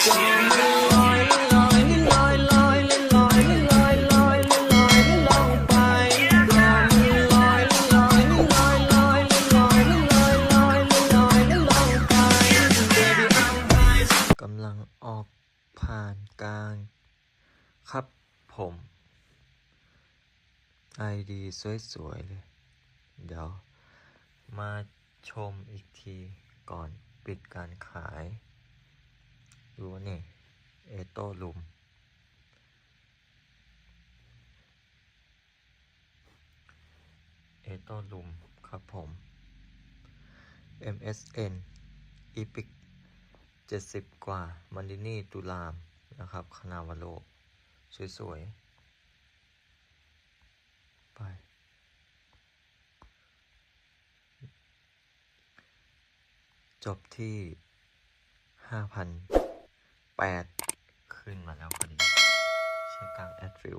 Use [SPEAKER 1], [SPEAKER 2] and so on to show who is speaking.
[SPEAKER 1] กำลังออกผ่านกลางครับผมไอดีสวยๆเลยเดี๋ยวมาชมอีกทีก่อนปิดการขายดูนี่เอโต้ลุมครับผม MSN Epic 70 กว่ามันดินี่ตุลามนะครับคณาวโลสวยๆไปจบที่ 5,800 ขึ้นมาแล้วพอดีใช้กลางแอดฟิล